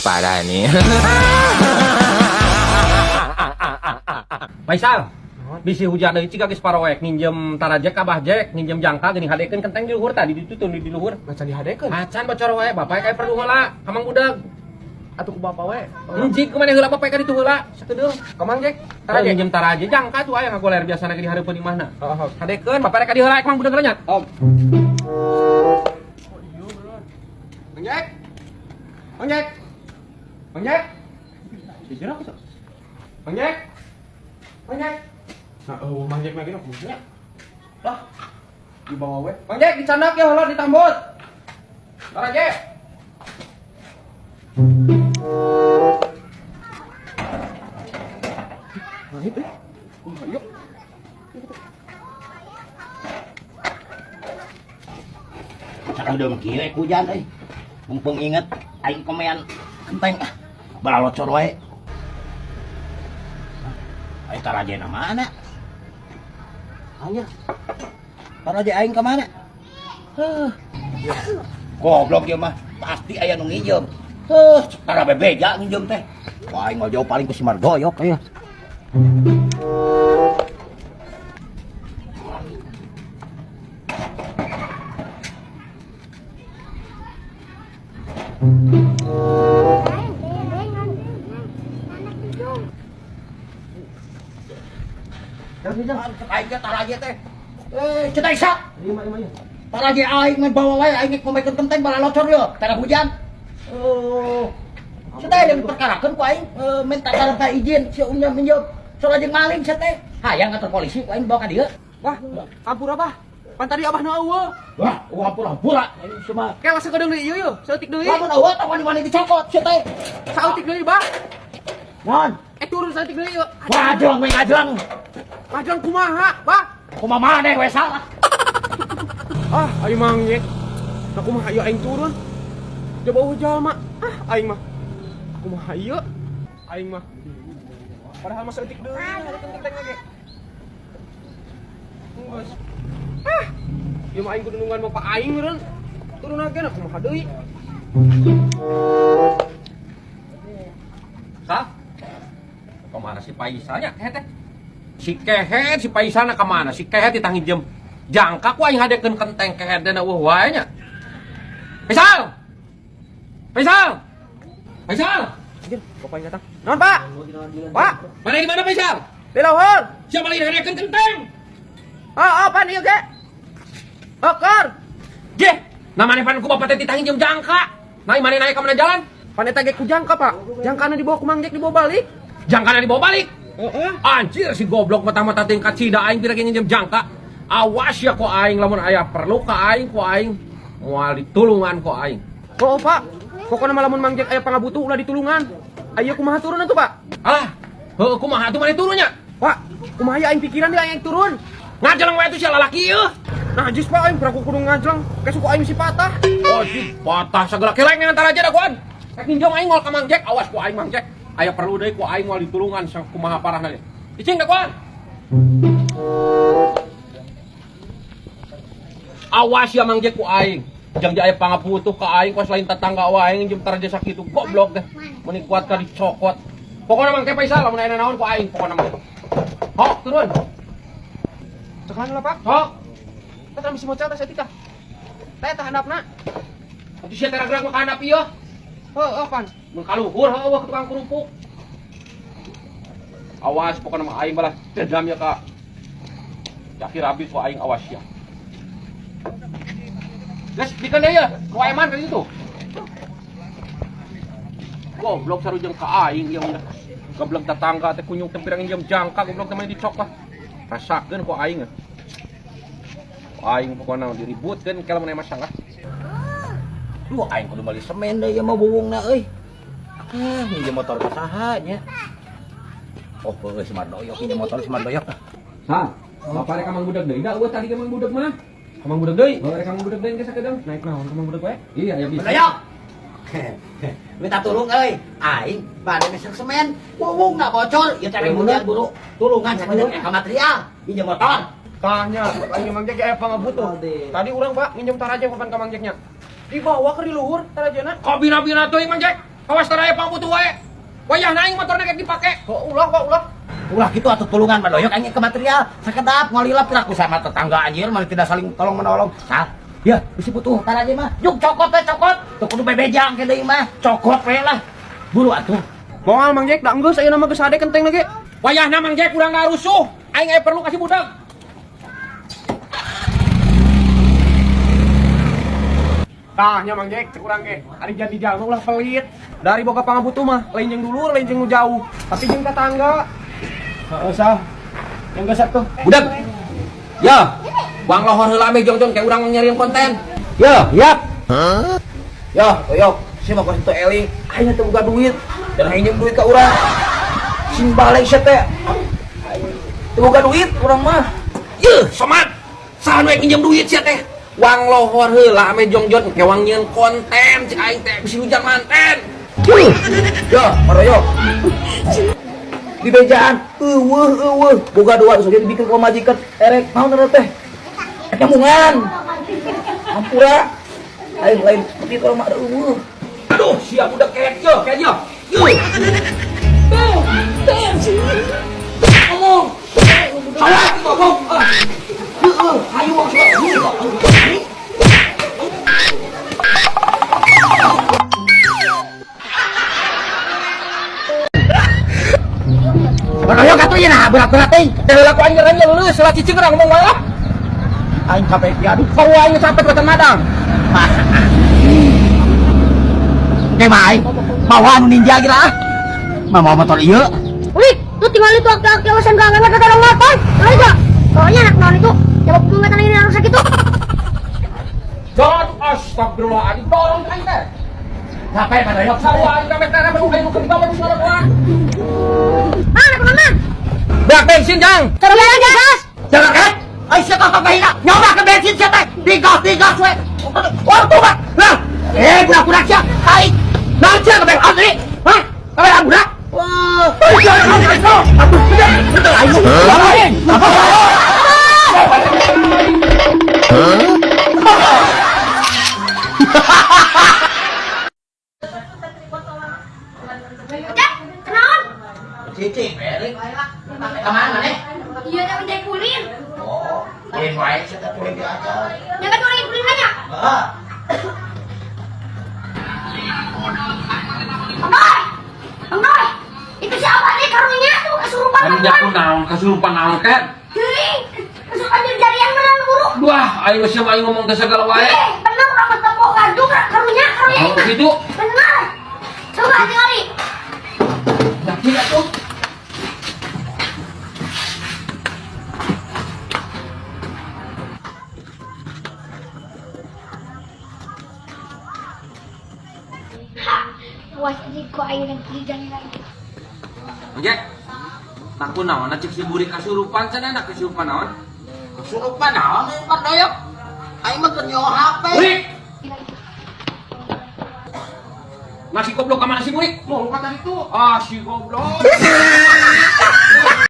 parah nih. Faisal, bisi hujan deui ciga geus paroek nginjem tarajek ka Abah Jek, nginjem jangka geuning hadekeun kenteng di luhur tadi ditutun di luhur. Macan dihadekeun. Acan bocor wae, bapak kayak perlu heula, ka Mang Budag. Atuh ku bapak we. Hiji kumaha heula bapak ka ditu heula, sakedeung. Ka Mang Jek. Tarajek nginjem tarajek jangka tuh aya ngagoler biasana ge di hareupeun di mana. Oh. Hadekeun bapak rek ka diheula ka Mang Budag nya. Om. Mang Jek. Mang Jek. Mang Jek. Dijero aku. Mang Jek. Mang Jek. Nah, Mang Jek lagi kumaha? Lah. Di bawah we. Mang Jek dicandak ya heula ditambut. Tarajek. Nah, itu. Yuk. Sakadem kieu hujan euy. Mumpung inget aing komean kenteng balalocor wae. Aing tarajena mana? Anjir. Taraje aing ka mana? Goblok ieu mah, pasti aya nu nginjem. Tara bebeja nginjem teh. Wah, aing mah jauh paling ku si Mardoyok aya. Aing taraje teh. Cetai sak. Iya. Taraje aing ngan bawa wae aing ngomekeun kenteng balalocor yo, tara hujan. Cetai yang perkarakeun ku aing minta ka izin si umnya minjem. Soal jeung maling cetai. Hayang kantor polisi ku aing bawa ka dieu. Wah, ampura Abah. Pan tadi Abah nu eueuh. Wah, uang pura-pura ini cuma. Kayak masuk ke deui ieu yeuh, saeutik deui. Lamun eueuh tah wani-wani dicokot cetai. Saeutik deui, Bah. Naon? Turun saeutik deui yeuh. Ngajeng we ngajeng. Ngajeng kumaha, Bah? Kumaha maneh we salah. Ah, ayo Mang Jek. Nah, kumaha ieu aing turun. Coba hujal mah. Aing mah. Kumaha ieu? Aing mah. Padahal mah saeutik deui, ada kenteng lagi. Geus. Ieu mah aing kudu nungguan bapak aing meureun. Turun ageuna kumaha deui? Sal. Kemana si Paisalnya? Teh. Si Kehet, si Paisalna kemana? Si Kehet ditah nginjem jangka ku aing hadekeun kenteng Kehet dana wae nya. Paisal. Paisal. Paisal. Anjir, bapak aing datang. Naon, Pak? Pak, Mana di mana Paisal? di lauhur. Siapa lagi hadekeun kenteng? Pan ieu ge? Kor. Ge, namanya pan ku bapak teh ditah nginjem jangka. Nah, imane naik ka mana jalan? Pan eta ge ku jangka, Pak. Jangkana dibawa ku Mang Jek dibawa balik. Jangkana dibawa balik. Heeh. Anjir si goblok mata-mata tingkat cida aing pirang nginjem jangka. Awas ya ku aing lamun aya perlu ka aing ku aing moal ditulungan ku aing. Oh, Pak. Pokoknya malah mun Mang Jek aya pangabutuh ulah ditulungan. Ayo kumaha turun atuh, Pak? Alah, heuh kumaha atuh mane turunnya? Pak, kumaha aing pikiran dia aing turun. Ngajeleng wae tuh si lalaki ieu. Najis Pak aing peraku kudu ngajleng. Kesuku aing si patah. Oh, si patah sagala keleng antara aja dah kuan. Rek ninjong aing ngol ka Mang Jek, awas ku aing Mang Jek. Aya perlu deui ku aing moal ditulungan sang kumaha parahna ge. Icing da kuan. Awas ya Mang Jek ku aing. Jang aya pangaputuh ka aing ku selain tetangga wae nginjem taraje sakitu goblok deh. Mun kuat ka dicokot. Pokona Mang Teh Paisal lamun aya naon ku aing pokona mah. Hok turun. Cekan lah, Pak. Hok. Kita misi mocal teh saeutik tah. Teh tah handapna. Atuh sia teh gerak ka handap ieu. Heuh, Pan. Mun kaluhur heueuh ke tukang kerupuk. Awas pokona mah aing balas dendam ya ka. Yakir habis ku aing awas ya. Gas dikeun deui ya, ku eman ka ditu. Goblok sarujeng ka aing ieu mah. Goblok tetangga teh kunyuk teh pirang jam jangka goblok teh mah dicokot. Rasakeun ku aing. Ku aing pokona diributkeun kalau mun aya masalah. Duh aing kudu bali semen deui mah bubungna euy. Nginjem motor ka saha nya? Oh, si Mardoyok nginjem motor si Mardoyok. Sal, bapak rek ka Mang Budag deui da eueuh tadi ke Mang Budag mah. Ka Mang Budag deui, bawa rek ka Mang Budag deui geus sakedeung. Naik naon ka Mang Budak we? Iya, aya bisa. Mardoyok. Minta tulung euy. Aing bade mesek semen, bubungna bocor, ieu teh hujan buru. Tulungan sakedeung eka material, pinjem motor. Tanya, aing Mang Jek aya pangabutuh. Tadi urang Pak nginjem taraje papan ka Mang Jeknya. Dibawa ke di luhur tarajana. Kok bina-bina tuh Mang Jek? Kawas taraya pang butuh wae. Wayah naing motor nake dipake. Kok ulah gitu atuh tulungan Mandoyok aing ke material. Sakedap ngalilap aku sama tetangga anjir mari tidak saling tolong menolong. Sal. Ya, bisi butuh tara aja mah. Yuk cokot we cokot. Tuh kudu bebejang ke deui mah. Cokot we lah. Buru atuh. Moal Mang Jack, da enggeus ayeuna mah geus hade kenteng lagi. Wayahna Mang Jack urang ngarusuh. Aing aya perlu kasih budak. Tah nya Mang Jack, cek urang ge. Ari jadi jalma ulah pelit. Dari boga pangabutuh mah, lain jeung dulur, lain jeung nu jauh. Tapi jeung tetangga. Heeh sah. Yang geus atuh. Budak. Ya. Bang lohor heula me jongjon kayak urang nyariin konten. Ya, yap. Ya, Toyok, si mah kasih Eli, aing teh boga duit. Dan aing jeung duit ka urang. Sing balik sia teh. Teu boga duit urang mah. Yeuh, somat. Saha nu nginjem duit sia teh? Wang lohor heula ame jongjon kewang nyieun konten cik aing teh bisi hujan manten. Ya, Maroyok. Di bejaan, eueuh, boga doa saja dibikin ka majikan erek naon eta teh? Nyambungan. Ampura. Lain seperti itu mah eueuh. Aduh, sia budak kece. Yeuh. Ngomong. Salah ngomong. Ayo Maroyok atuh ieu nah berat-berat teh. Heula ku anjeun leuleus salah cicing urang ngomong wae lah. Aing capek ya aduh. Baru aing sampai ke Madang. Oke, Mai. Bawa anu ninja ge lah. Mau motor ieu. Wih, tuh tinggal itu aki-aki alasan kangen kata orang motor. Ayo, soalnya anak non itu coba pengingatan ini harus gitu. Jangan astagfirullahaladzim, tolong aing teh. Capek Maroyok. Sarua aing sampai kana baru aing ke bawah di sana gua. Anak non. Beak bensin jang. Terus aja, gas. Jangan kan? Ai sia kakak bahina. Nyoba ke bensin sia teh. Digas we. Waktu mah. Lah, budak-budak sia. Ai. Nanti ke bensin asli. Hah? Kamera budak? Wah. Jangan itu. Aduh, betul aing. Lain. Apa? Cek, kenaon? Cici, balik. Kemana nih? Iya, ada menjadi kulit. Oh, ini baik saya tulis di atas. Jangan kulit kulitannya. Ah. Bang, itu siapa nih karunya tuh kesurupan? Kesurupan naon teh? Gering, kesurupan jari-jarian beneran buruk. Wah, aing geus aing ngomong teh segala wae. Bener rambut tepuk gandung karunya Oh, itu. gitu. Bener. Coba hati-hati. Yakin atuh. Awas aja kok ayo yang kiri lagi. Oke. Takut naon cek si buri kasurupan cenah kesurupan naon? Kesurupan naon Mandoyok? Aing mah keur nyawa HP. Buri. Nasi goblok ka mana si buri? Loh, kata itu. Ah, si goblok.